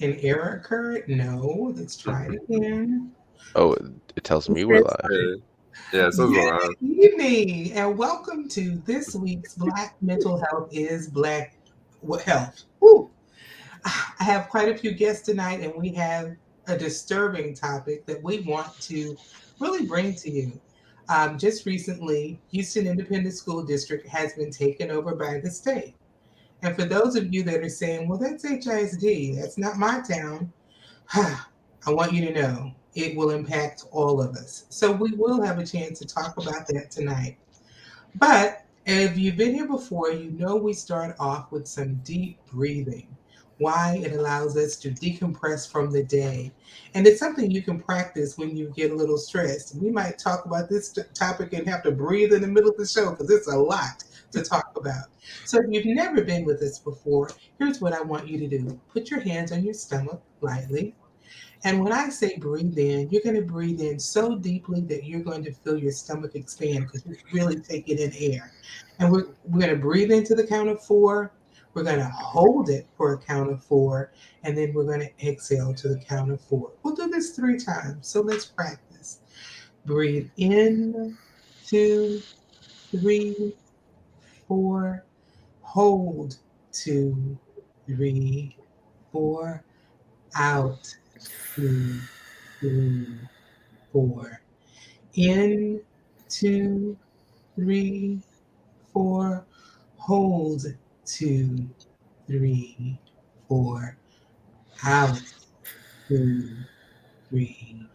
An error occurred? No. Let's try it again. Oh, it tells It me we're says live. fine. Yeah, it says we're Good live. evening, and welcome to this week's Black Mental Health is Black Health. Woo. I have quite a few guests tonight, and we have a disturbing topic that we want to really bring to you. Just recently, Houston Independent School District has been taken over by the state. And for those of you that are saying, well, that's HISD, that's not my town, I want you to know it will impact all of us. So we will have a chance to talk about that tonight. But if you've been here before, you know we start off with some deep breathing. Why? It allows us to decompress from the day. And it's something you can practice when you get a little stressed. We might talk about this topic and have to breathe in the middle of the show because it's a lot to talk about. So if you've never been with us before, here's what I want you to do. Put your hands on your stomach lightly. And when I say breathe in, you're going to breathe in so deeply that you're going to feel your stomach expand because you're really taking in air. And we're going to breathe into the count of four. We're going to hold it for a count of four. And then we're going to exhale to the count of four. We'll do this 3 times. So let's practice. Breathe in, 2, 3, 4. Hold, 2, 3, 4. Out, 2, 3, 4. In, 2, 3, 4. Hold, 2, 3, 4. Out, 2, 3,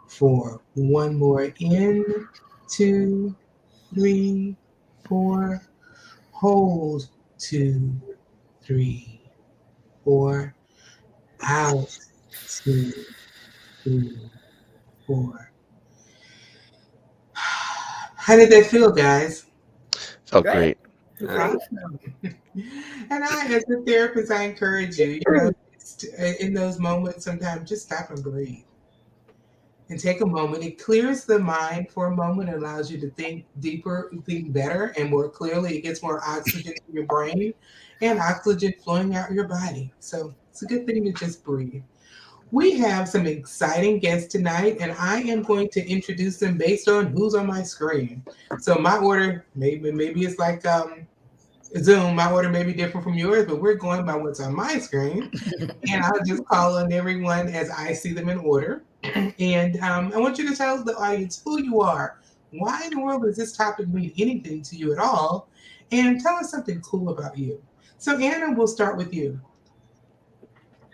4. One more. In, 2, 3, 4. Hold, 2, 3, 4. Out, 2, 3, 4. How did that feel, guys? Felt great. Yeah. Awesome. And as a therapist, I encourage you, in those moments, sometimes just stop and breathe and take a moment. It clears the mind for a moment, it allows you to think deeper, think better, and more clearly. It gets more oxygen in your brain and oxygen flowing out your body. So it's a good thing to just breathe. We have some exciting guests tonight, and I am going to introduce them based on who's on my screen. So my order, maybe it's like Zoom, my order may be different from yours, but we're going by what's on my screen. And I'll just call on everyone as I see them in order. And I want you to tell the audience who you are. Why in the world does this topic mean anything to you at all? And tell us something cool about you. So Anna, we'll start with you.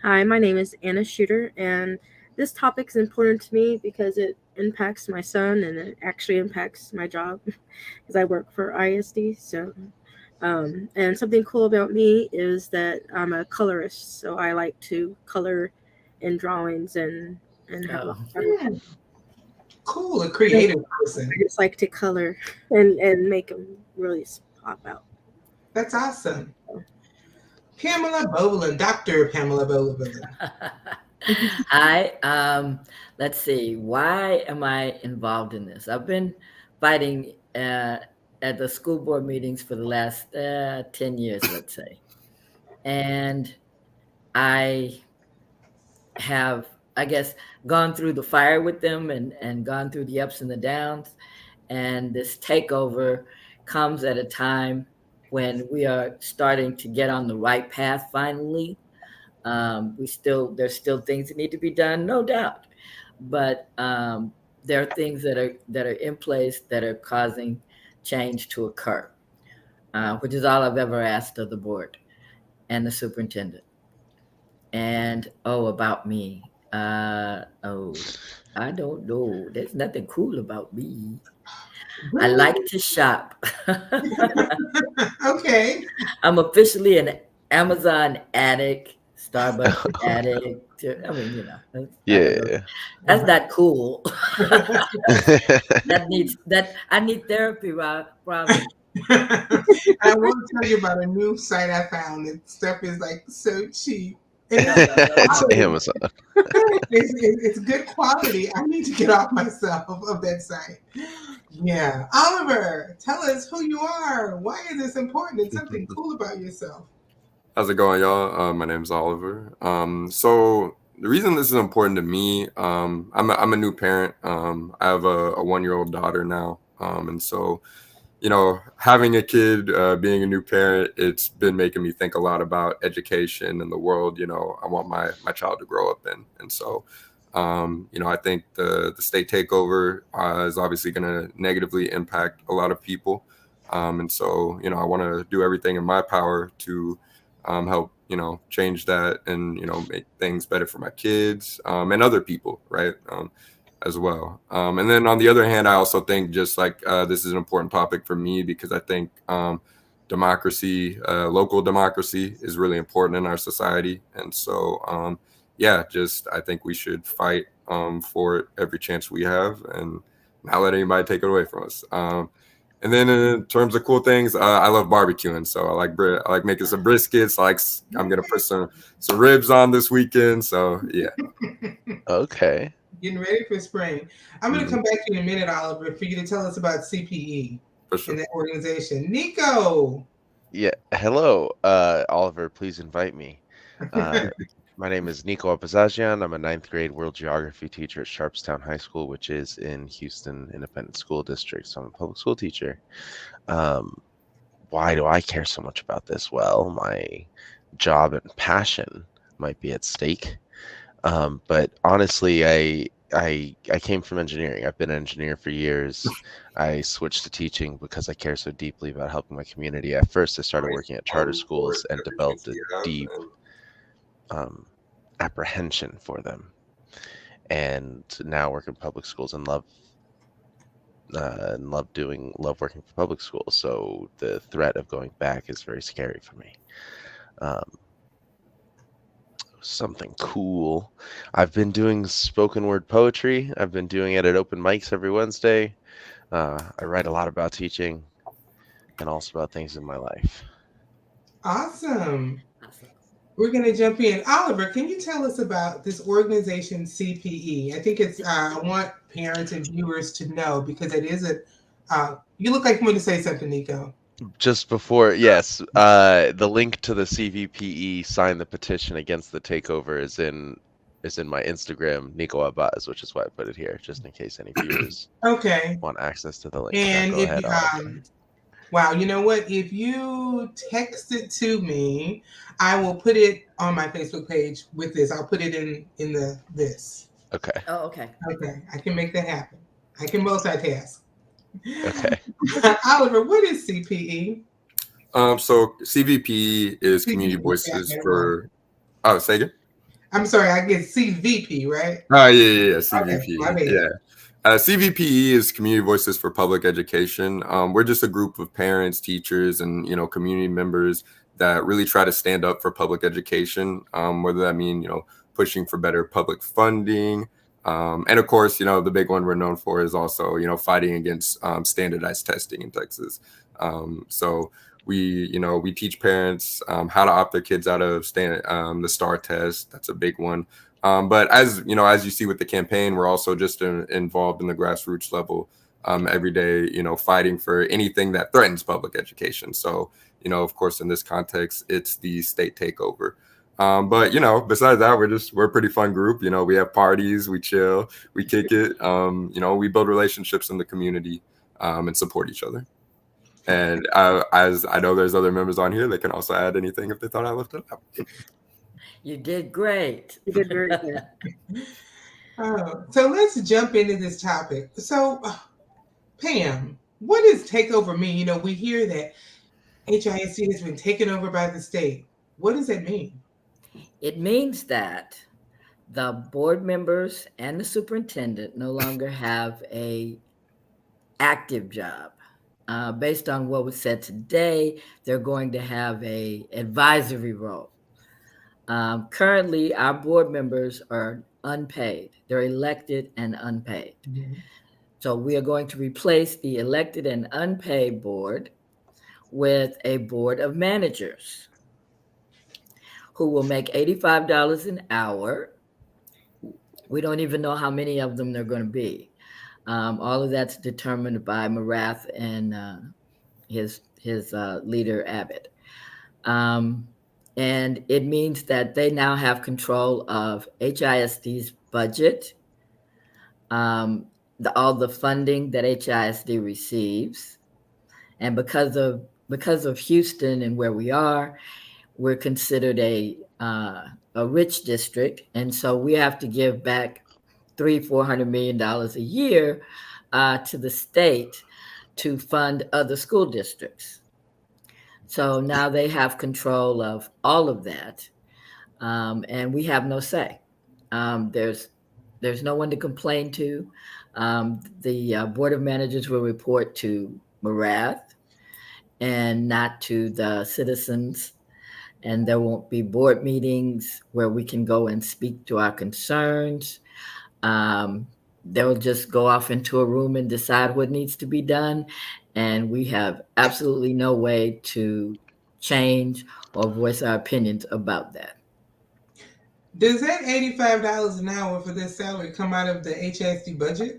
Hi, my name is Anna Shooter, and this topic is important to me because it impacts my son and it actually impacts my job because I work for ISD. And something cool about me is that I'm a colorist, so I like to color in drawings and have a lot of fun. Hmm, cool, a creative person. I just like to color and make them really pop out. That's awesome. Pamela Boland, Dr. Pamela Boland. Hi. Let's see. Why am I involved in this? I've been fighting at the school board meetings for the last 10 years, let's say. And I have, I guess, gone through the fire with them and gone through the ups and the downs. And this takeover comes at a time when we are starting to get on the right path finally. There's still things that need to be done, no doubt, but there are things that are in place that are causing change to occur, which is all I've ever asked of the board and the superintendent. And about me, I don't know. There's nothing cool about me. I like to shop. Okay. I'm officially an Amazon addict, Starbucks addict. I mean, Yeah. that's not cool. I need therapy, Robin. I want to tell you about a new site I found. That stuff is like so cheap. And It's Amazon. it's good quality. I need to get off myself of that site. Yeah. Oliver, tell us who you are. Why is this important and something cool about yourself? How's it going, y'all? My name's Oliver. So the reason this is important to me, I'm a new parent. I have a 1-year-old daughter now, and so having a kid, being a new parent, it's been making me think a lot about education and the world. I want my child to grow up in, and so I think the state takeover is obviously going to negatively impact a lot of people, and so I want to do everything in my power to help change that and make things better for my kids and other people, right? As well. And then on the other hand, I also think just like this is an important topic for me because I think democracy, local democracy, is really important in our society, and so yeah, just I think we should fight for it every chance we have and not let anybody take it away from us. And then in terms of cool things, I love barbecuing. So I like making some briskets. I'm gonna put some ribs on this weekend. So yeah. Okay. Getting ready for spring. I'm going to come back to you in a minute, Oliver, for you to tell us about CPE For and that organization. Nico. Yeah. Hello, Oliver. Please invite me. My name is Nico Apazajian. I'm a 9th grade world geography teacher at Sharpstown High School, which is in Houston Independent School District. So I'm a public school teacher. Why do I care so much about this? Well, my job and passion might be at stake. But honestly, I came from engineering. I've been an engineer for years. I switched to teaching because I care so deeply about helping my community. At first, I started working at charter schools and developed a deep apprehension for them, and now work in public schools and love working for public schools. So the threat of going back is very scary for me. Something cool. I've been doing spoken word poetry. I've been doing it at open mics every Wednesday. I write a lot about teaching and also about things in my life. Awesome. We're going to jump in. Oliver, can you tell us about this organization, CPE? I think I want parents and viewers to know because it is you look like you want to say something, Nico. Just before, yes, the link to the CVPE sign the petition against the takeover is in my Instagram, Nico Abaz, which is why I put it here, just in case any viewers want access to the link. And go ahead, Oliver. Wow, you know what? If you text it to me, I will put it on my Facebook page with this. I'll put it in this. Okay. Oh, okay. Okay, I can make that happen. I can multitask. Okay. Oliver, what is CPE? So CVP is Community Voices for. Oh, say again. I'm sorry, I get CVP, right? Oh yeah, CVP. Okay, my bad. Yeah. CVPE is Community Voices for Public Education. We're just a group of parents, teachers, and community members that really try to stand up for public education. Whether that mean pushing for better public funding, and of course the big one we're known for is also fighting against standardized testing in Texas. So we teach parents how to opt their kids out of the STAR test. That's a big one. But as you see with the campaign, we're also just involved in the grassroots level every day, fighting for anything that threatens public education. So, of course, in this context, it's the state takeover. But besides that, we're a pretty fun group. We have parties, we chill, we kick it. We build relationships in the community and support each other. And as I know, there's other members on here that can also add anything if they thought I left it out. You did great. You did very good. So let's jump into this topic. So, Pam, what does takeover mean? We hear that HISD has been taken over by the state. What does that mean? It means that the board members and the superintendent no longer have a active job. Based on what was said today, they're going to have a advisory role. Currently, our board members are unpaid. They're elected and unpaid. Mm-hmm. So we are going to replace the elected and unpaid board with a board of managers who will make $85 an hour. We don't even know how many of them there are going to be. All of that's determined by Marath and his leader, Abbott. And it means that they now have control of HISD's budget, all the funding that HISD receives. And because of Houston and where we are, we're considered a rich district, and so we have to give back $400 million a year to the state to fund other school districts. So now they have control of all of that, and we have no say. There's no one to complain to. The board of managers will report to Marath and not to the citizens. And there won't be board meetings where we can go and speak to our concerns. They'll just go off into a room and decide what needs to be done. And we have absolutely no way to change or voice our opinions about that. Does that $85 an hour for this salary come out of the HISD budget?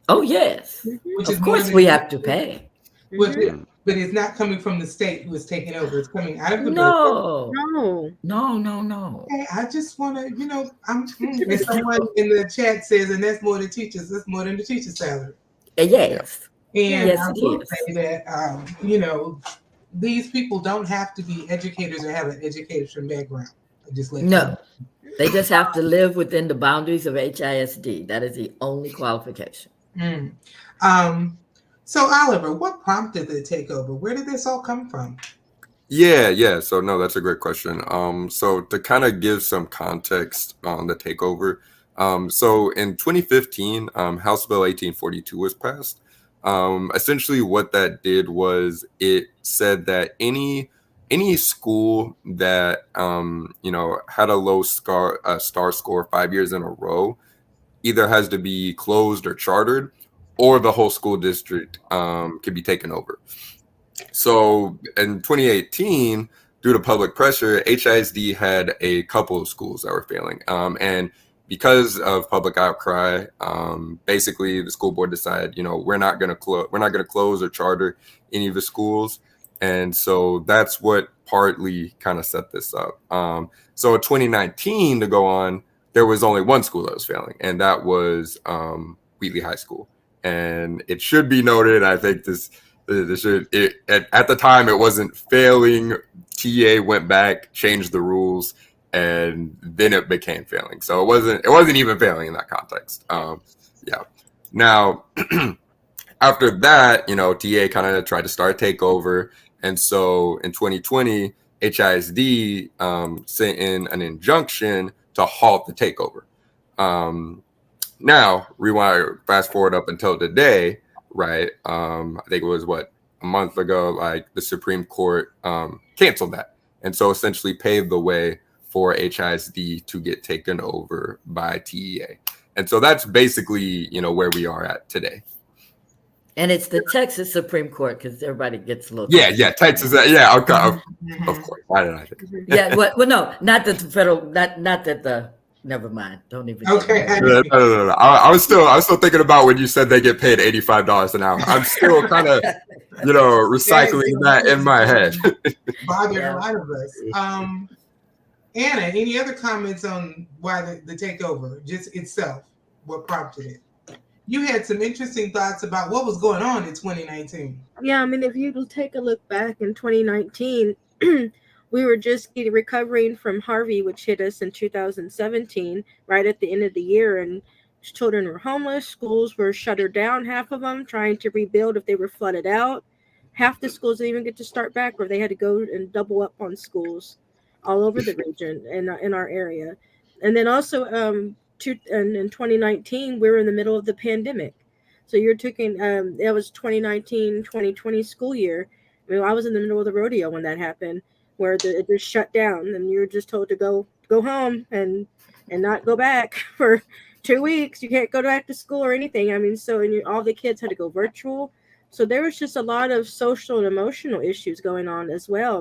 Oh, yes. Which of course we have to pay. But it's not coming from the state who is taking over. It's coming out of the budget. No. Hey, I just want to, and someone in the chat says, and that's more than teachers. That's more than the teacher's salary. Yes. And yes, I will say that, these people don't have to be educators or have an education background. They just have to live within the boundaries of HISD. That is the only qualification. So, Oliver, what prompted the takeover? Where did this all come from? Yeah. So, no, that's a great question. So to kind of give some context on the takeover, so in 2015, House Bill 1842 was passed. Essentially, what that did was it said that any school that had a low star score 5 years in a row either has to be closed or chartered, or the whole school district can be taken over. So in 2018, due to public pressure, HISD had a couple of schools that were failing, and because of public outcry, basically the school board decided, we're not going to close or charter any of the schools. And so that's what partly kind of set this up. So in 2019, to go on, there was only one school that was failing, and that was Wheatley High School. And it should be noted, I think at the time it wasn't failing. TA went back, changed the rules, and then it became failing. So it wasn't even failing in that context. Now, after that, TA kind of tried to start a takeover. And so in 2020, HISD sent in an injunction to halt the takeover. Now, fast forward up until today, right? I think it was a month ago, like the Supreme Court canceled that. And so essentially paved the way for HISD to get taken over by TEA. And so that's basically, where we are at today. And it's the Texas Supreme Court, because everybody gets a little. Yeah, Texas. Yeah, okay, of course. Why did I think? Yeah, well, no, not that the federal, not that the. Never mind. Don't even. Okay. No. I was still thinking about when you said they get paid $85 an hour. I'm still kind of, recycling that in my head. Bothered a lot of us. Anna, any other comments on why the takeover, just itself, what prompted it? You had some interesting thoughts about what was going on in 2019. Yeah, I mean, if you take a look back in 2019, we were just recovering from Harvey, which hit us in 2017, right at the end of the year, and children were homeless. Schools were shuttered down, half of them, trying to rebuild if they were flooded out. Half the schools didn't even get to start back, or they had to go and double up on schools all over the region and in our area. And then also in 2019, we were in the middle of the pandemic. So you're taking, that was 2019, 2020 school year. I mean, I was in the middle of the rodeo when that happened, where it just shut down, and you were just told to go home and not go back for 2 weeks. You can't go back to school or anything. I mean, so all the kids had to go virtual. So there was just a lot of social and emotional issues going on as well.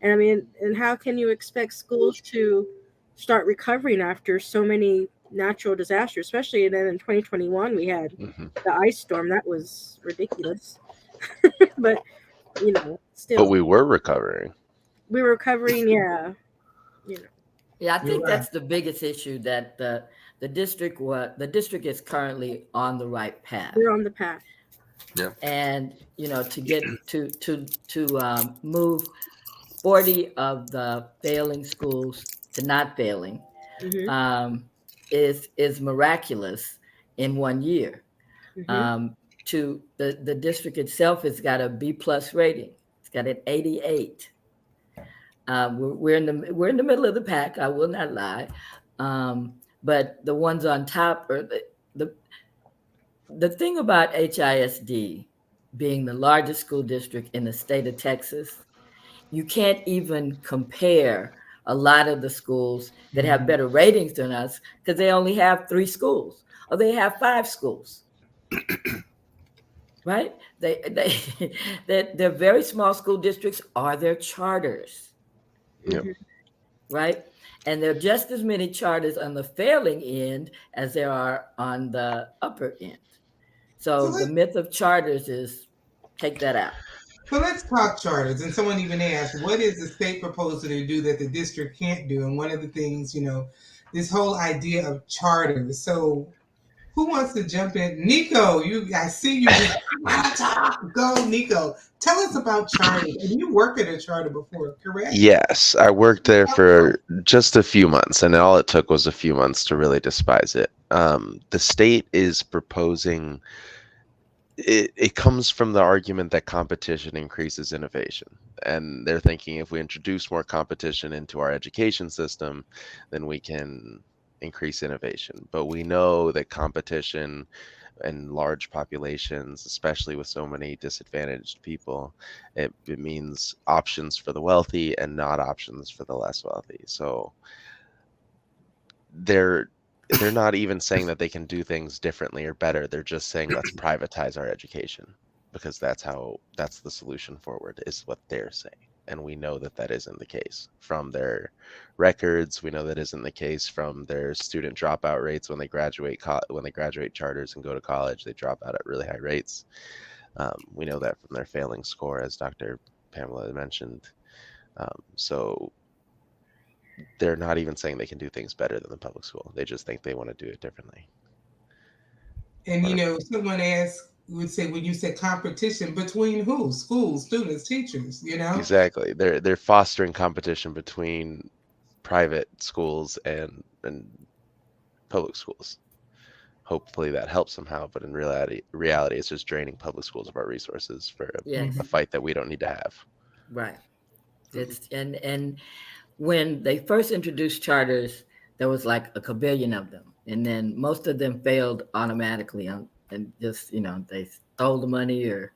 And I mean, and how can you expect schools to start recovering after so many natural disasters, especially then in 2021 we had the ice storm. That was ridiculous. But still. But we were recovering. We were recovering, yeah. you know. Yeah, I You're think right. that's the biggest issue, that the district is currently on the right path. We're on the path. Yeah. And to get to move 40 of the failing schools to not failing Mm-hmm. um, is miraculous in 1 year. Mm-hmm. Um, to the district itself has got a B+ rating. It's got an 88. We're in the middle of the pack. I will not lie, but the ones on top are the the thing about HISD being the largest school district in the state of Texas. You can't even compare a lot of the schools that have Mhm. better ratings than us because they only have 3 schools or they have 5 schools, right? They're very small school districts or they're charters, Yep. Mm-hmm. right? And there are just as many charters on the failing end as there are on the upper end. So So the let's myth of charters is take that out. talk charters. And someone even asked, what is the state proposing to do that the district can't do? And one of the things, this whole idea of charters. So who wants to jump in? Nico, I see you just want to talk. Go, Nico. Tell us about charters. And you worked at a charter before, correct? Yes, I worked there for just a few months, and all it took was a few months to really despise it. The state is proposing it comes from the argument that competition increases innovation. And they're thinking if we introduce more competition into our education system, then we can increase innovation. But we know that competition and large populations, especially with so many disadvantaged people, it means options for the wealthy and not options for the less wealthy. So they're they're not even saying that they can do things differently or better. They're just saying let's privatize our education because that's the solution forward is what they're saying. And we know that that isn't the case from their records. We know that isn't the case from their student dropout rates when they graduate charters and go to college. They drop out at really high rates. We know that from their failing score, as Dr. Pamela mentioned. So they're not even saying they can do things better than the public school. They just think they want to do it differently. And someone would say when you say competition between who? Schools, students, teachers, Exactly. They're fostering competition between private schools and public schools. Hopefully that helps somehow, but in reality it's just draining public schools of our resources for Yes, a fight that we don't need to have. right. It's and when they first introduced charters, there was like a kabillion of them, and then most of them failed automatically, and just they stole the money or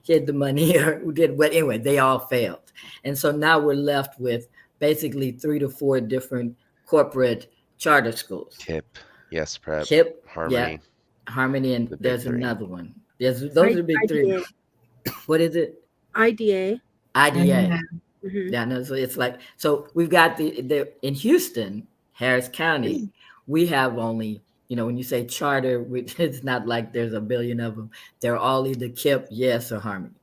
hid the money or did what. Anyway, they all failed, and so now we're left with basically 3 to 4 different corporate charter schools. KIP, yes, Prep, KIP, yeah, Harmony, Harmony, and the big there's 3. another one. Those are the big 3. IDA. What is it? IDA. IDA. Mm-hmm. Yeah, no, so it's like, so we've got the in Houston, Harris County, we have only, when you say charter, it's not like there's a billion of them. They're all either KIP, yes, or Harmony.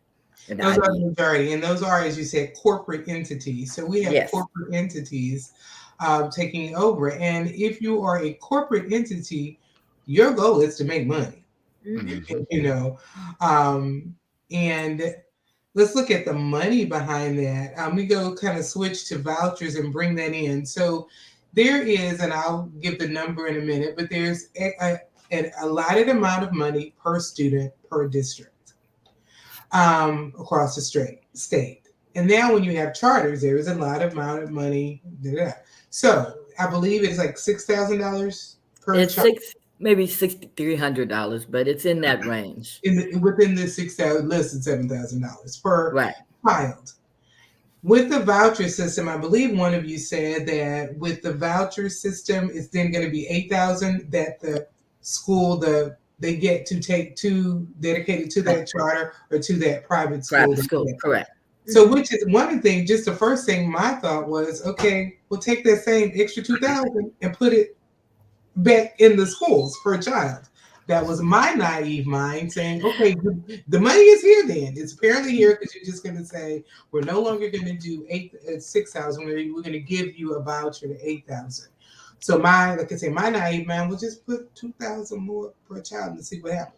And Those are the IDA. majority. And those are, as you said, corporate entities. So we have Yes. corporate entities taking over. And if you are a corporate entity, your goal is to make money. Mm-hmm. And let's look at the money behind that. We go kind of switch to vouchers and bring that in. So there is, and I'll give the number in a minute, but there's an allotted amount of money per student per district across the state. And now when you have charters, there is a lot of amount of money. So I believe it's like $6,000 per It's charter. maybe $6,300, but it's in that range. Within the 6,000, less than $7,000 per Right. child. With the voucher system, I believe one of you said that with the voucher system, it's then going to be $8,000 that the school they get to take to dedicated to that charter or to that private school. Private school, correct. So, which is one of the things. Just the first thing my thought was, okay, we'll take that same extra $2,000 and put it back in the schools per child. That was my naive mind saying, okay, the money is here then. It's apparently here because you're just going to say, we're no longer going to do 6,000. We're going to give you a voucher to 8,000. So like I say, my naive mind will just put 2,000 more per child and see what happens.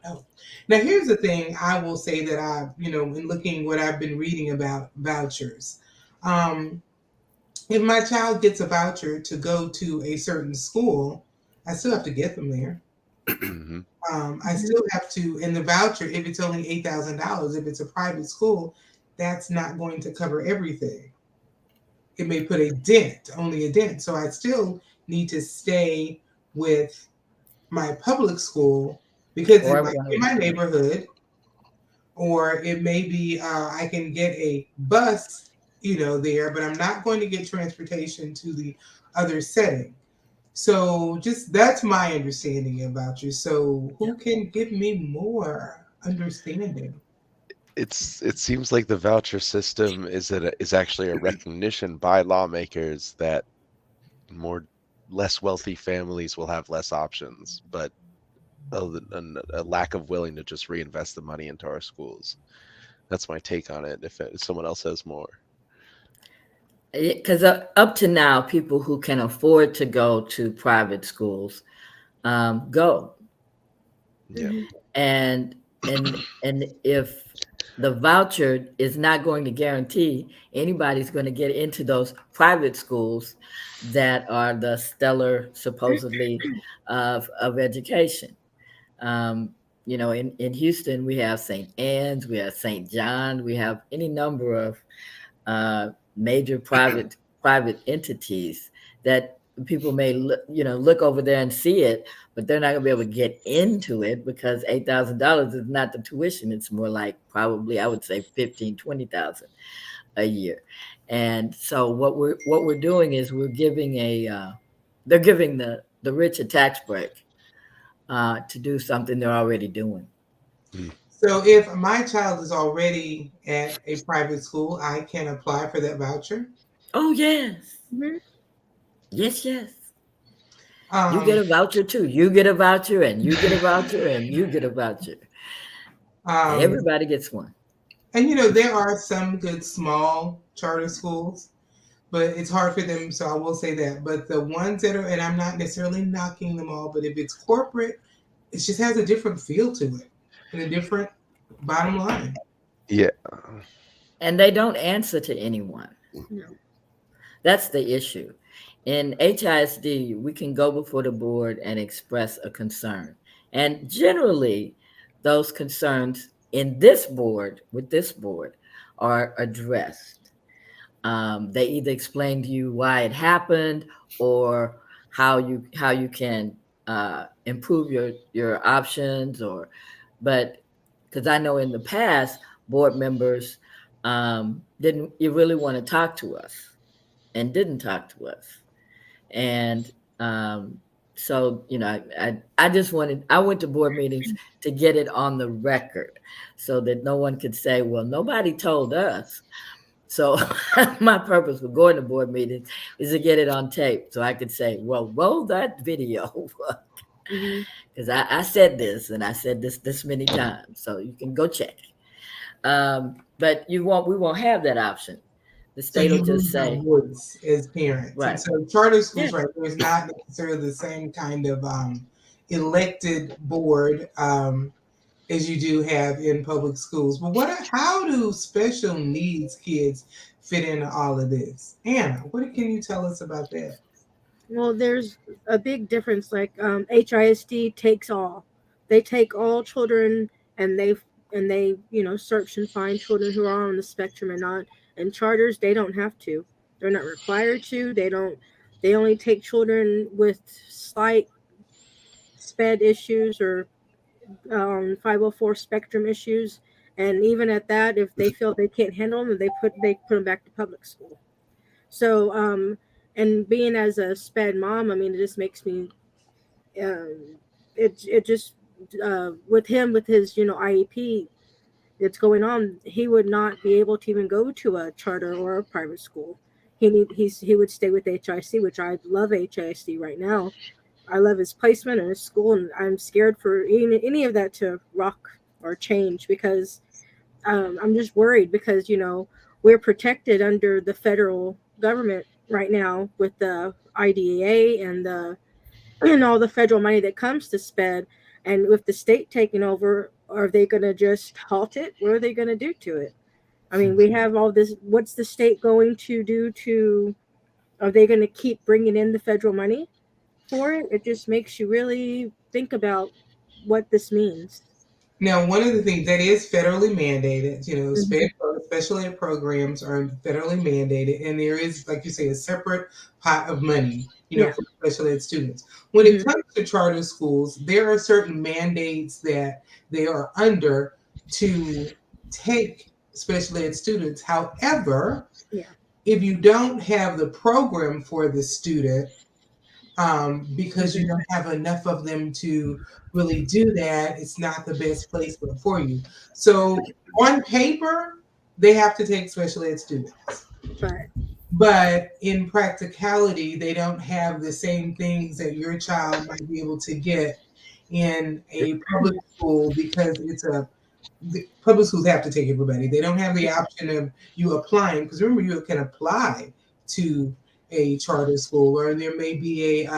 Oh. Now, here's the thing I will say that in looking what I've been reading about vouchers. If my child gets a voucher to go to a certain school, I still have to get them there. Mhm. I still have to, in the voucher, if it's only $8,000, if it's a private school, that's not going to cover everything. It may put only a dent. So I still need to stay with my public school because it Or might one be of in my neighborhood, or it may be I can get a bus, there, but I'm not going to get transportation to the other setting. So just that's my understanding about you. So yeah. who can give me more understanding? It seems like the voucher system is actually a recognition by lawmakers that more less wealthy families will have less options, but a lack of willing to just reinvest the money into our schools. That's my take on it. If someone else has more. Because up to now, people who can afford to go to private schools go, Yeah. and and if the voucher is not going to guarantee anybody's going to get into those private schools that are the stellar, supposedly, of education. Um, in Houston, we have St. Anne's, we have St. John, we have any number of uh, major private entities that people may look over there and see it, but they're not going to be able to get into it because $8,000 is not the tuition. It's more like probably, I would say, 15, 20,000 a year. And so what we're doing is we're giving they're giving the rich a tax break to do something they're already doing. Mm. So if my child is already at a private school, I can apply for that voucher. Oh yes, Mhm. yes, yes. You get Um, a voucher too. You get a voucher, and you get a voucher, and you get a voucher. um, Everybody gets one. and there are some good small charter schools, but it's hard for them. So I will say that. But the ones that are, and I'm not necessarily knocking them all, but if it's corporate, it just has a different feel to it and a different bottom line. Yeah. And they don't answer to anyone. No. That's the issue. In HISD, we can go before the board and express a concern. And generally, those concerns with this board, are addressed. They either explain to you why it happened or how you can improve your options, but because I know in the past board members didn't you really want to talk to us and didn't talk to us. And so I just I went to board meetings to get it on the record so that no one could say, well, nobody told us. So my purpose for going to board meetings is to get it on tape so I could say, well, roll that video. Mhm. Because I said this and I said this many times. So you can go check. But we won't have that option. The So state will you just lose your say, voice as parents. And right. so charter Yeah. schools right there is not necessarily the same kind of elected board as you do have in public schools. But how do special needs kids fit into all of this? Anna, what can you tell us about that? Well, there's a big difference. Like HISD takes all. They take all children, and they search and find children who are on the spectrum and not. And charters, they don't have to. They're not required to. They don't. They only take children with slight SPED issues or 504 spectrum issues. And even at that, if they feel they can't handle them, they put them back to public school. So, and being as a sped mom, I mean, it just makes me, um, it just, with him, with his, IEP that's going on, he would not be able to even go to a charter or a private school. He would stay with HIC, which I love HIC right now. I love his placement and his school, and I'm scared for any of that to rock or change because I'm just worried because we're protected under the federal government right now with the IDEA and the and all the federal money that comes to SPED, and with the state taking over, are they going to just halt it? What are they going to do to it? I mean, we have all this. What's the state going to do to? Are they going to keep bringing in the federal money for it? It just makes you really think about what this means. Now, one of the things that is federally mandated, Mm-hmm. special ed programs are federally mandated, and there is, like you say, a separate pot of money, Yeah. for special ed students. When it Mm-hmm. comes to charter schools, there are certain mandates that they are under to take special ed students. However, Yeah. if you don't have the program for the student, because you Mm-hmm. don't have enough of them to really do that, it's not the best placement for you. So on paper, they have to take special ed students. But But in practicality, they don't have the same things that your child might be able to get in a public school because the public schools have to take everybody. They don't have the option of you applying, because remember, you can apply to a charter school, or there may be a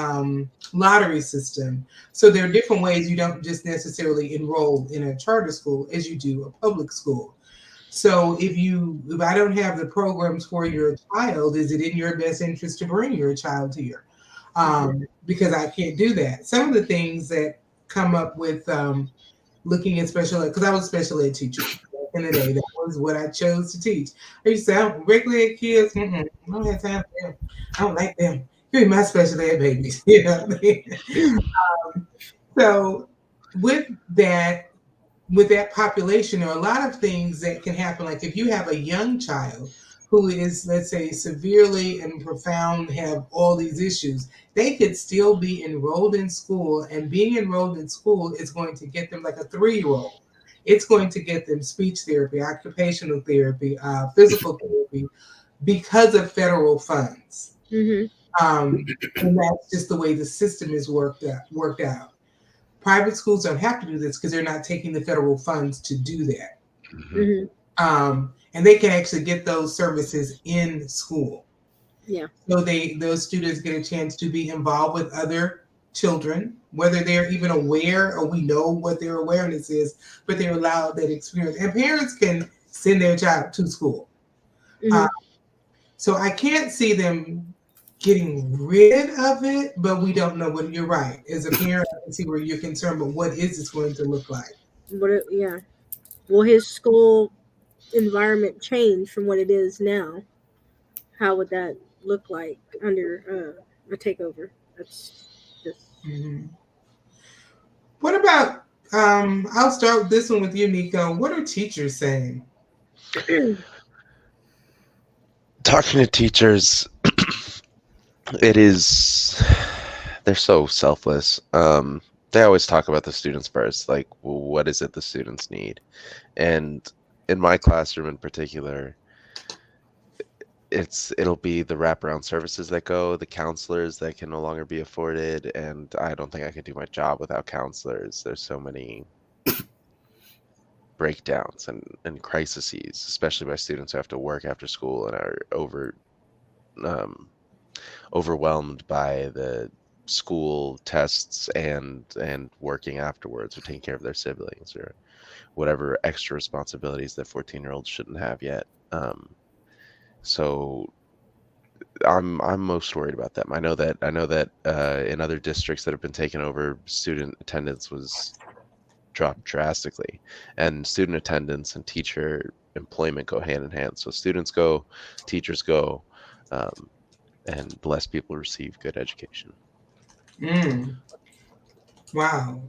lottery system. So there are different ways. You don't just necessarily enroll in a charter school as you do a public school. So if I don't have the programs for your child, is it in your best interest to bring your child here? Because I can't do that. Some of the things that come up with looking at special ed, because I was a special ed teacher back in the day. That was what I chose to teach. I used to say, regular ed kids, I don't have time for them. I don't like them. Give me my special ed babies. So with that, with that population, there are a lot of things that can happen. Like if you have a young child who is, let's say, severely and profound, have all these issues, they could still be enrolled in school. And being enrolled in school is going to get them, like a 3-year-old. It's going to get them speech therapy, occupational therapy, physical therapy, because of federal funds. Mm-hmm. And that's just the way the system is worked out. Private schools don't have to do this because they're not taking the federal funds to do that. Mm-hmm. And they can actually get those services in school. Yeah. So those students get a chance to be involved with other children, whether they're even aware or we know what their awareness is, but they're allowed that experience. And parents can send their child to school. Mm-hmm. So I can't see them getting rid of it, but we don't know what. You're right. As a parent, I can see where you're concerned, but what is this going to look like? Yeah. Will his school environment change from what it is now? How would that look like under a takeover? That's just. Mm-hmm. What about, I'll start with this one with you, Nico. What are teachers saying? Talking to teachers, they're so selfless. They always talk about the students first, like, well, what is it the students need? And in my classroom in particular, it'll be the wraparound services that go, the counselors that can no longer be afforded, and I don't think I could do my job without counselors. There's so many breakdowns and crises, especially by students who have to work after school and are overwhelmed by the school tests and working afterwards, or taking care of their siblings, or whatever extra responsibilities that 14-year-olds shouldn't have yet. So I'm most worried about them. I know that in other districts that have been taken over, student attendance was dropped drastically, and student attendance and teacher employment go hand in hand. So students go, teachers go, and less people receive good education. Wow.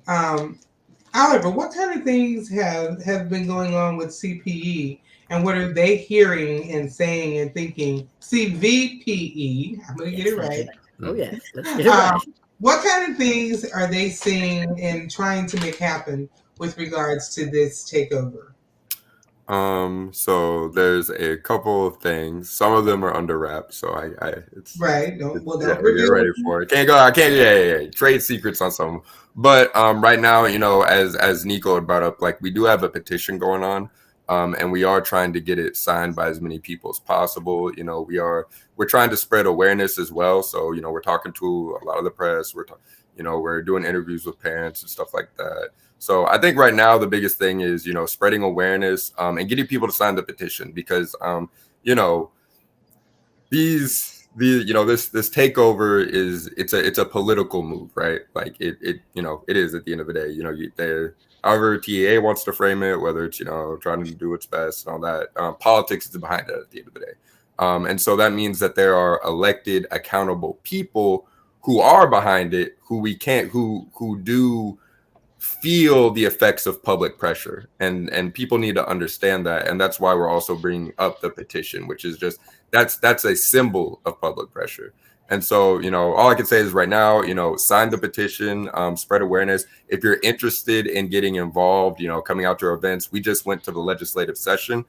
Oliver, what kind of things have been going on with CPE, and what are they hearing and saying and thinking? CVPE, I'm going to get it right. Oh, yes, let's get it right. What kind of things are they seeing and trying to make happen with regards to this takeover? So there's a couple of things. Some of them are under wraps, so Right. yeah, Don't get reveal ready them. for it. Can't go. I can't. Yeah. Trade secrets on some. But right now, as Nico had brought up, like we do have a petition going on, and we are trying to get it signed by as many people as possible. We're trying to spread awareness as well. So we're talking to a lot of the press. We're doing interviews with parents and stuff like that. So I think right now the biggest thing is spreading awareness and getting people to sign the petition because you know this takeover it's a political move, right? Like it is at the end of the day. However TEA wants to frame it, whether it's trying to do its best and all that, politics is behind it at the end of the day. And so that means that there are elected accountable people who are behind it, who we can't who do feel the effects of public pressure, and people need to understand that, and that's why we're also bringing up the petition, which is just that's a symbol of public pressure. And so all I can say is right now, sign the petition, spread awareness. If you're interested in getting involved, coming out to our events, we just went to the legislative session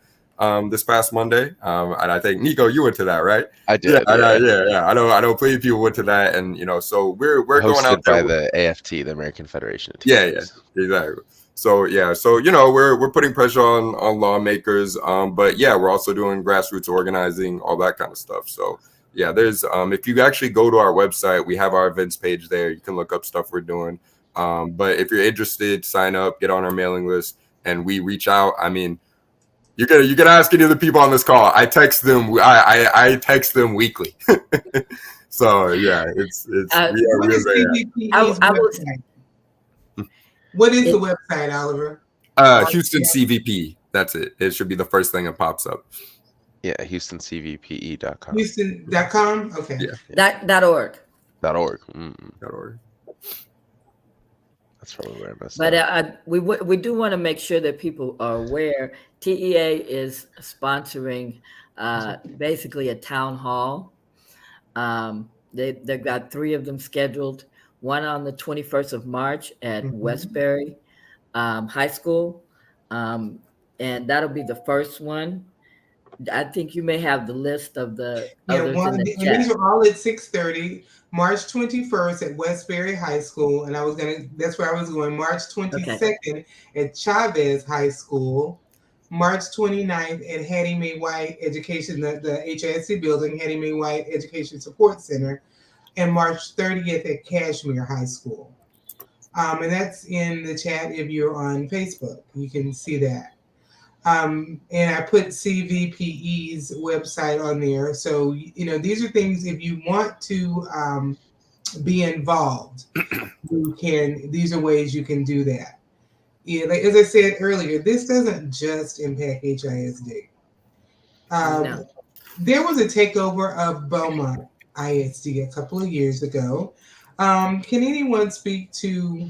this past Monday, and I think Nico, you went to that, right? I Yeah, did, yeah. yeah. I know plenty of people went to that, and so we're going out Hosted there by the AFT, the American Federation of yeah, Teachers. exactly. So we're putting pressure on lawmakers, but yeah, we're also doing grassroots organizing, all that kind of stuff. So yeah, there's if you actually go to our website, we have our events page there. You can look up stuff we're doing. But if you're interested, sign up, get on our mailing list, and we reach out. I mean, you can ask any of the people on this call. I text them. I text them weekly. So yeah, it's What we are is very CVPE's I was website? What is the it, website, Oliver? Houston CVP. That's it. It should be the first thing that pops up. Yeah, HoustonCVPE.com. Houston.com? Okay. Yeah. .org. .org. .org. That's probably where I messed But up. we do want to make sure that people are aware. TEA is sponsoring basically a town hall. They've got 3 of them scheduled. One on the 21st of March at Westbury High School, and that'll be the first one. I think you may have the list of the others in the and these chat. are all at 6:30. March 21st at Westbury High School, and that's where I was going. March 22nd at Chavez High School. March 29th at Hattie Mae White Education, the HISD building, Hattie Mae White Education Support Center, and March 30th at Cashmere High School. And that's in the chat if you're on Facebook. You can see that. And I put CVPE's website on there. So, these are things if you want to be involved, these are ways you can do that. Yeah, like, as I said earlier, this doesn't just impact HISD. No. There was a takeover of Beaumont ISD a couple of years ago. Can anyone speak to,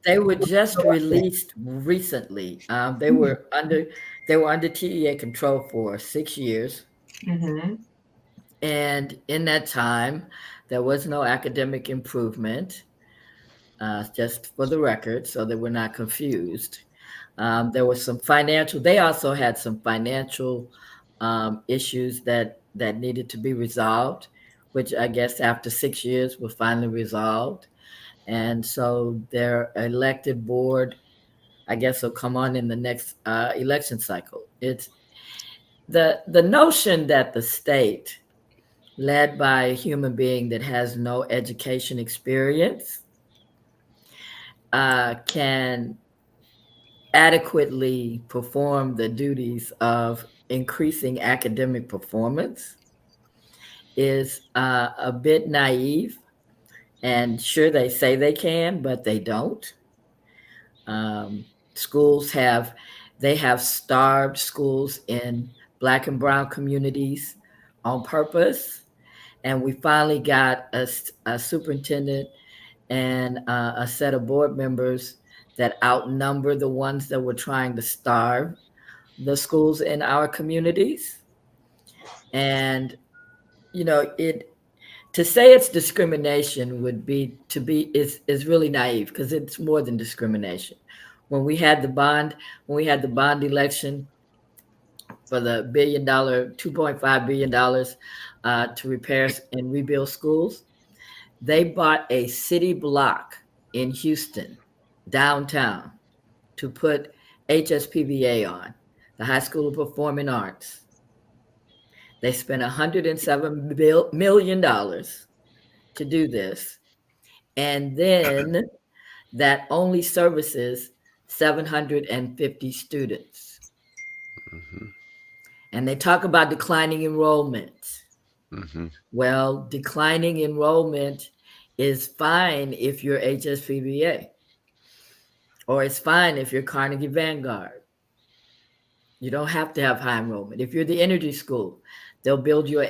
They were just released recently. They were under TEA control for 6 years. And in that time, there was no academic improvement, just for the record, so that we're not confused. There was some they also had some financial issues that needed to be resolved, which I guess after 6 years were finally resolved. And so their elected board, I guess, will come on in the next election cycle. It's the notion that the state, led by a human being that has no education experience, can adequately perform the duties of increasing academic performance is a bit naive. And sure, they say they can, but they don't. Schools have starved schools in Black and brown communities on purpose. And we finally got a superintendent and a set of board members that outnumber the ones that were trying to starve the schools in our communities. And, to say it's discrimination is really naive, because it's more than discrimination. when we had the bond, when we had the bond election for the $2.5 billion to repair and rebuild schools, they bought a city block in Houston, downtown, to put HSPVA on, the High School of Performing Arts. They spent $107 million to do this. And then that only services 750 students. Mm-hmm. And they talk about declining enrollment. Mm-hmm. Well, declining enrollment is fine if you're HSPVA, or it's fine if you're Carnegie Vanguard. You don't have to have high enrollment. If you're the energy school, they'll build you an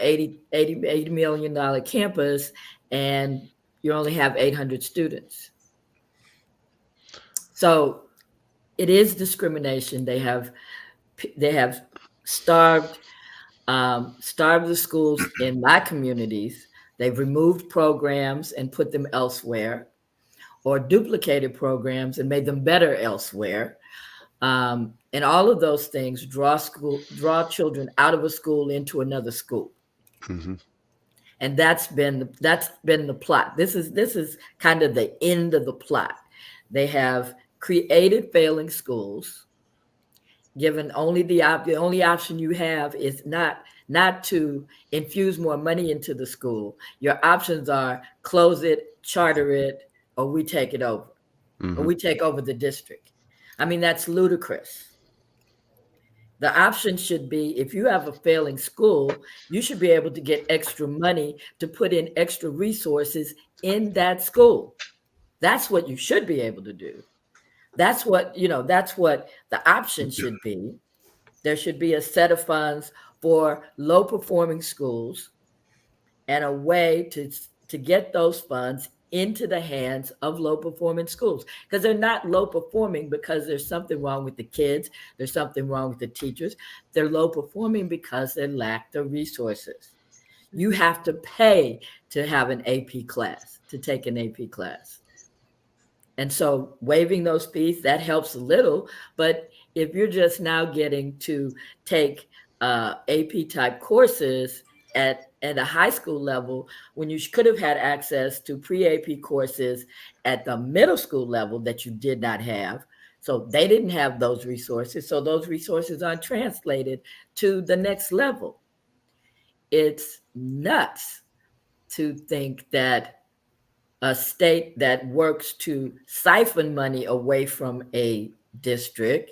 $80 million campus and you only have 800 students. So it is discrimination. They have starved the schools in my communities. They've removed programs and put them elsewhere, or duplicated programs and made them better elsewhere. And all of those things draw children out of a school into another school. Mm-hmm. And that's been the plot. This is kind of the end of the plot. They have created failing schools, given only the only option you have is not to infuse more money into the school. Your options are close it, charter it, or we take it over, or we take over the district. I mean, that's ludicrous. The option should be, if you have a failing school, you should be able to get extra money to put in extra resources in that school. That's what you should be able to do. That's what the option should be. There should be a set of funds for low performing schools and a way to get those funds into the hands of low performing schools, because they're not low performing because there's something wrong with the kids. There's something wrong with the teachers. They're low performing because they lack the resources. You have to pay to have an AP class, to take an AP class. And so waiving those fees, that helps a little. But if you're just now getting to take AP type courses at a high school level, when you could have had access to pre-AP courses at the middle school level that you did not have. So they didn't have those resources. So those resources aren't translated to the next level. It's nuts to think that a state that works to siphon money away from a district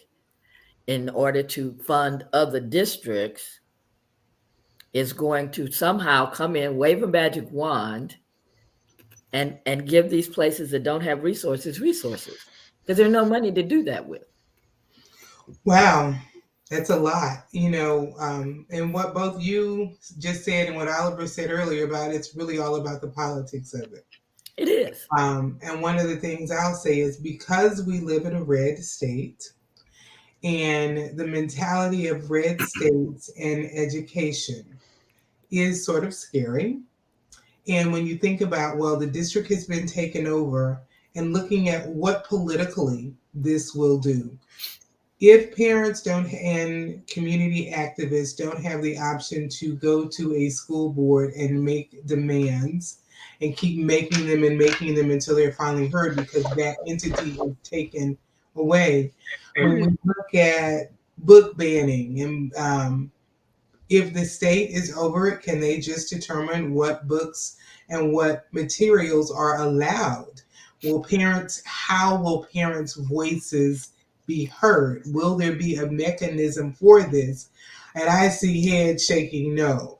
in order to fund other districts is going to somehow come in, wave a magic wand, and give these places that don't have resources, because there's no money to do that with. Wow, that's a lot, and what both you just said and what Oliver said earlier about it's really all about the politics of it. It is. And one of the things I'll say is because we live in a red state, and the mentality of red states and education is sort of scary. And when you think about, well, the district has been taken over, and looking at what politically this will do. If parents don't and community activists don't have the option to go to a school board and make demands and keep making them until they're finally heard because that entity is taken away. When we look at book banning and if the state is over it, can they just determine what books and what materials are allowed? How will parents' voices be heard? Will there be a mechanism for this? And I see heads shaking, no.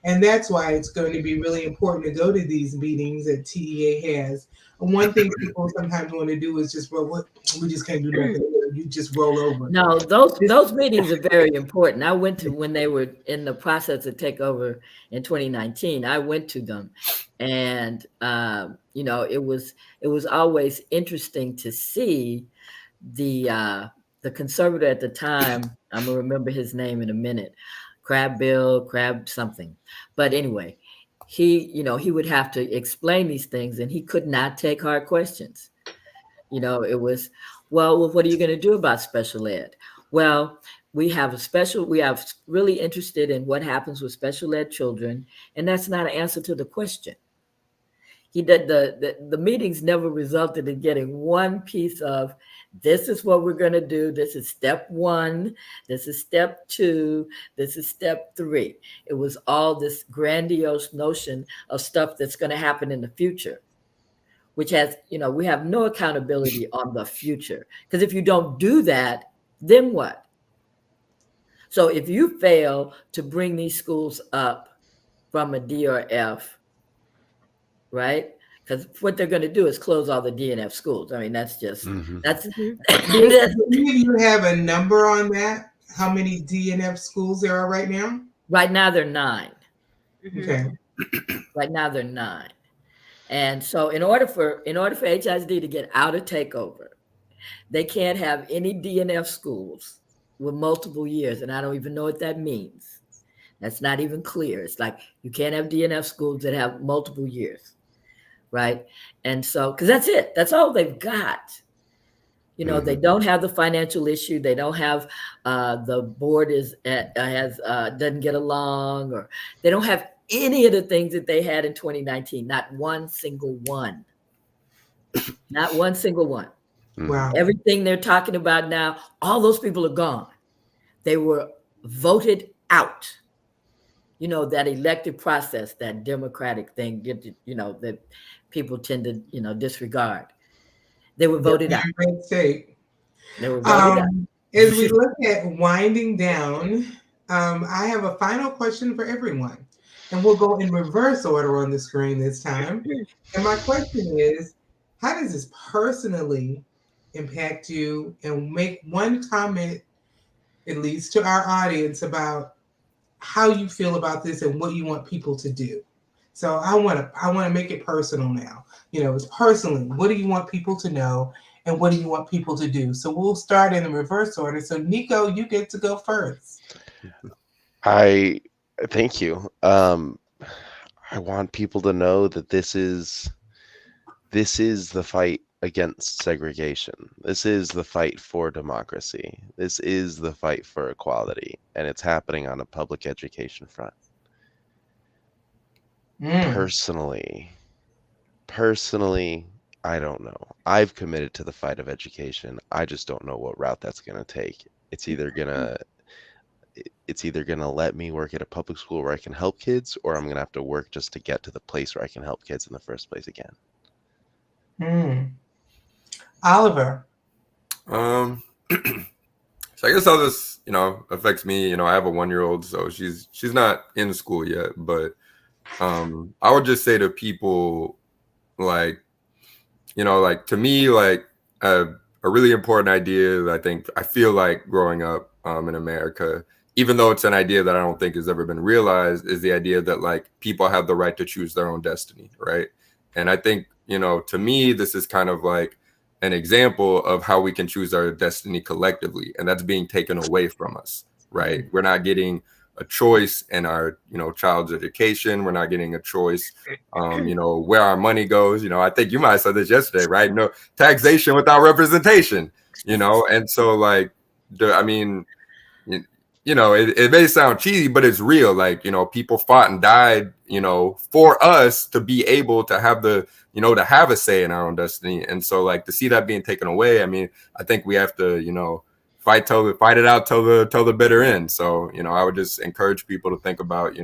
And that's why it's going to be really important to go to these meetings that TEA has. One thing people sometimes want to do is just, well, we just can't do nothing. You just roll over. No, those meetings are very important. I went to when they were in the process of takeover in 2019. I went to them, and it was always interesting to see the conservator at the time. I'm gonna remember his name in a minute. Crab something. But anyway, he would have to explain these things, and he could not take hard questions. It was, well, what are you going to do about special ed? Well, we have really interested in what happens with special ed children, and that's not an answer to the question. He did the meetings never resulted in getting one piece of, this is what we're going to do. This is step one. This is step two. This is step three. It was all this grandiose notion of stuff that's going to happen in the future, which has, we have no accountability on the future. Because if you don't do that, then what? So if you fail to bring these schools up from a D or F, right? Because what they're going to do is close all the D and F schools. I mean, that's just, that's, Mhm. Do you have a number on that? How many DNF schools there are right now? right now they're 9. Okay. Right now they're 9. And so in order for HISD to get out of takeover, they can't have any DNF schools with multiple years. And I don't even know what that means. That's not even clear. It's like you can't have DNF schools that have multiple years, right? And so, because that's it. That's all they've got. They don't have the financial issue. They don't have the board doesn't get along, or they don't have any of the things that they had in 2019. Not one single one. Not one single one. Wow. Everything they're talking about now, all those people are gone. They were voted out. That elective process, that democratic thing, that people tend to, disregard. They were voted out. Red state. They were voted out. As we look at winding down, I have a final question for everyone. And we'll go in reverse order on the screen this time. And my question is, how does this personally impact you? And make one comment, at least to our audience, about how you feel about this and what you want people to do. So I want to make it personal now. It's personally, what do you want people to know and what do you want people to do? So we'll start in the reverse order. So Nico, you get to go first. I thank you. I want people to know that this is the fight against segregation. This is the fight for democracy. This is the fight for equality, and it's happening on a public education front. Personally, I don't know. I've committed to the fight of education. I just don't know what route that's going to take. It's either gonna let me work at a public school where I can help kids, or I'm gonna have to work just to get to the place where I can help kids in the first place again. Oliver. So I guess how this, affects me, I have a 1-year-old, so she's not in school yet, but I would just say to people, like, to me, like a really important idea that I feel like growing up in America, even though it's an idea that I don't think has ever been realized, is the idea that like people have the right to choose their own destiny, right? And I think, to me, this is kind of like an example of how we can choose our destiny collectively, and that's being taken away from us, right? We're not getting a choice in our, child's education. We're not getting a choice, where our money goes. I think you might have said this yesterday, right? No taxation without representation, and so like, it may sound cheesy, but it's real. Like, people fought and died, for us to be able to have to have a say in our own destiny. And so like to see that being taken away, I think we have to, fight it out till the bitter end. So, I would just encourage people to think about,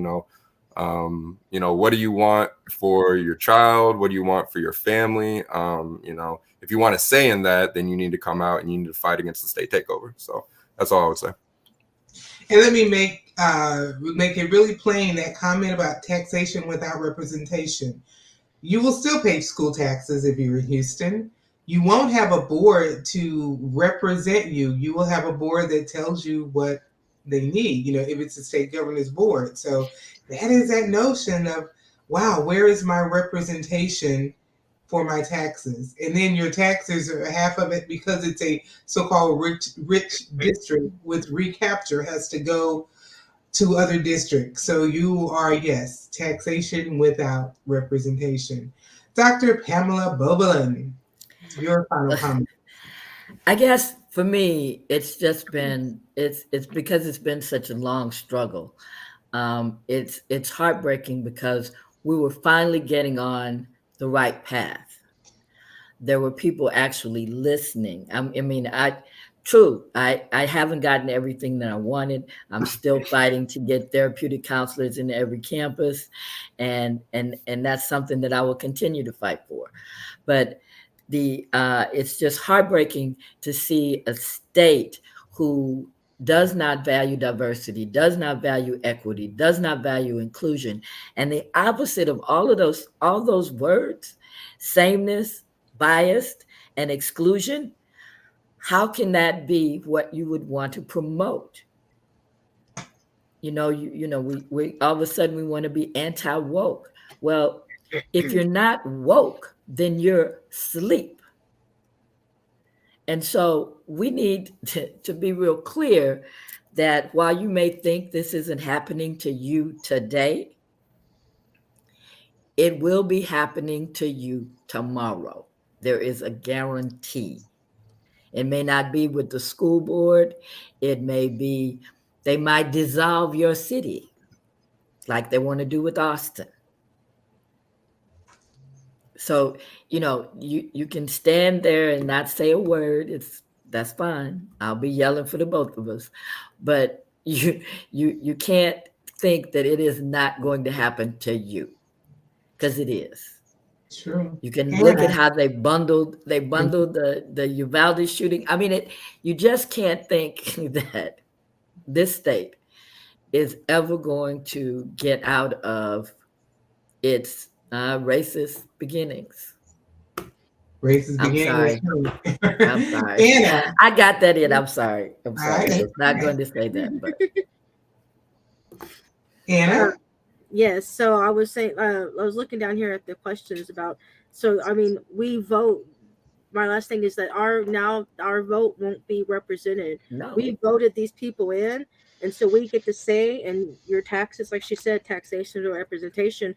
what do you want for your child? What do you want for your family? If you want to say in that, then you need to come out and you need to fight against the state takeover. So that's all I would say. And let me make it really plain, that comment about taxation without representation. You will still pay school taxes if you're in Houston. You won't have a board to represent you. You will have a board that tells you what they need, if it's a state governance board. So that is that notion of, wow, where is my representation for my taxes? And then your taxes are half of it, because it's a so-called rich district with recapture, has to go to other districts. So you are, yes, taxation without representation. Dr. Pamela Bobolin. Your final comment. I guess for me, it's just been it's because it's been such a long struggle. It's heartbreaking because we were finally getting on the right path. There were people actually listening. I mean, true. I haven't gotten everything that I wanted. I'm still fighting to get therapeutic counselors in every campus, and that's something that I will continue to fight for. But it's just heartbreaking to see a state who does not value diversity, does not value equity, does not value inclusion, and the opposite of all those words, sameness, biased, and exclusion. How can that be what you would want to promote? We all of a sudden we want to be anti woke. Well, if you're not woke, then you're sleep. And so we need to be real clear that while you may think this isn't happening to you today, it will be happening to you tomorrow. There is a guarantee. It may not be with the school board. It may be, they might dissolve your city like they want to do with Austin. So, you can stand there and not say a word. That's fine. I'll be yelling for the both of us. But you can't think that it is not going to happen to you, because it is. True. You can And look at how they bundled the Uvalde shooting. I mean, you just can't think that this state is ever going to get out of its racist beginnings. racist I'm beginning with sorry. you. I'm sorry. Anna. I got that in. I'm sorry. I Right. was not going to say that, but Anna. Yes, so I was saying, I was looking down here at the questions about. So I mean, we vote. My last thing is that our vote won't be represented. no. We voted these people in, and so we get to say, and your taxes, like she said, taxation or representation.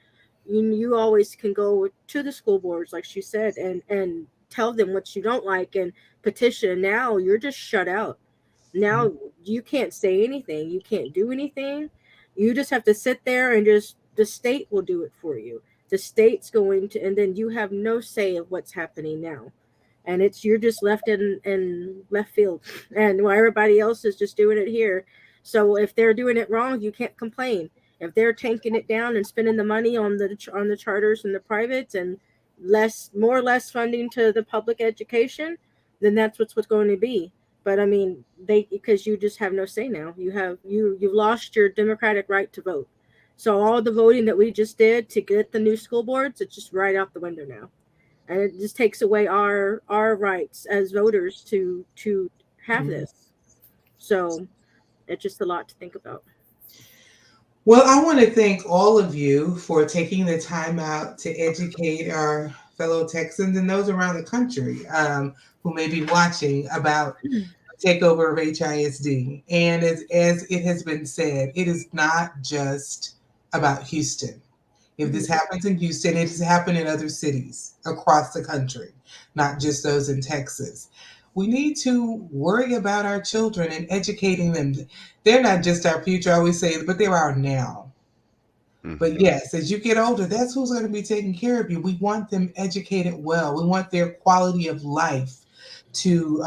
You always can go to the school boards, like she said, and tell them what you don't like and petition. Now you're just shut out. Now you can't say anything. You can't do anything. You just have to sit there and just the state will do it for you. The state's going to, and then you have no say of what's happening now. And you're just left in left field, and while everybody else is just doing it here. So if they're doing it wrong, you can't complain. If they're tanking it down and spending the money on the charters and the privates and more or less funding to the public education, then that's what's going to be. But I mean, because you just have no say now. You've lost your democratic right to vote. So all the voting that we just did to get the new school boards, it's just right out the window now, and it just takes away our rights as voters to have this. So it's just a lot to think about. Well, I want to thank all of you for taking the time out to educate our fellow Texans and those around the country who may be watching about the takeover of HISD. And as it has been said, it is not just about Houston. If this happens in Houston, it has happened in other cities across the country, not just those in Texas. We need to worry about our children and educating them. They're not just our future, I always say, but they're our now. But yes, as you get older, that's who's going to be taking care of you. We want them educated well. We want their quality of life to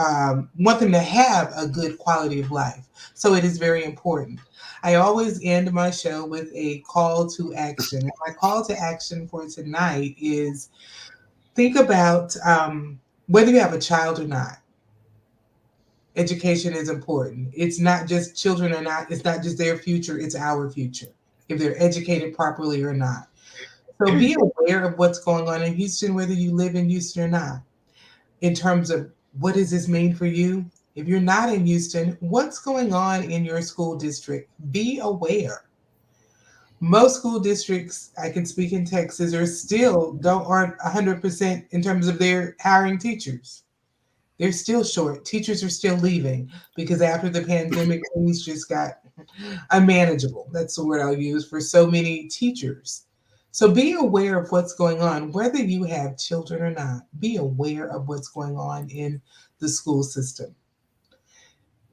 want them to have a good quality of life. So it is very important. I always end my show with a call to action. And my call to action for tonight is think about whether you have a child or not. Education is important. It's not just children or not. It's not just their future. It's our future. If they're educated properly or not. So be aware of what's going on in Houston, whether you live in Houston or not, in terms of what does this mean for you? If you're not in Houston, what's going on in your school district? Be aware. Most school districts, I can speak in Texas, aren't 100% in terms of their hiring teachers. They're still short. Teachers are still leaving because after the pandemic, things just got unmanageable. That's the word I'll use for so many teachers. So be aware of what's going on, whether you have children or not. Be aware of what's going on in the school system.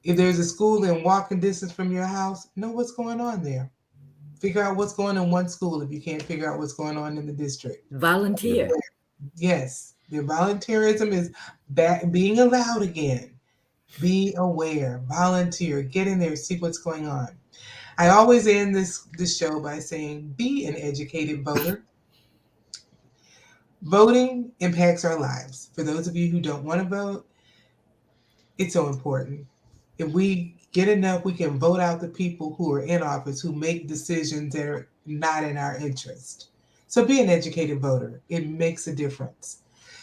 If there's a school in walking distance from your house, know what's going on there. Figure out what's going on in one school if you can't figure out what's going on in the district. Volunteer. Yes, the volunteerism is back, being allowed again. Be aware, volunteer, get in there, see what's going on. I always end this show by saying, be an educated voter. Voting impacts our lives. For those of you who don't want to vote, it's so important. If we get enough, we can vote out the people who are in office who make decisions that are not in our interest. So be an educated voter. It makes a difference.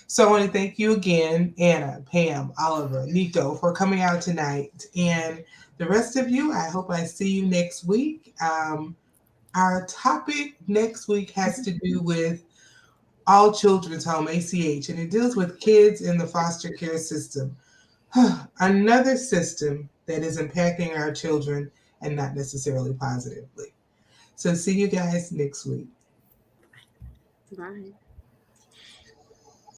So I want to thank you again, Anna, Pam, Oliver, Nico, for coming out tonight. And the rest of you, I hope I see you next week. Our topic next week has to do with All Children's Home, ACH, and it deals with kids in the foster care system. Another system that is impacting our children and not necessarily positively. So see you guys next week. Bye.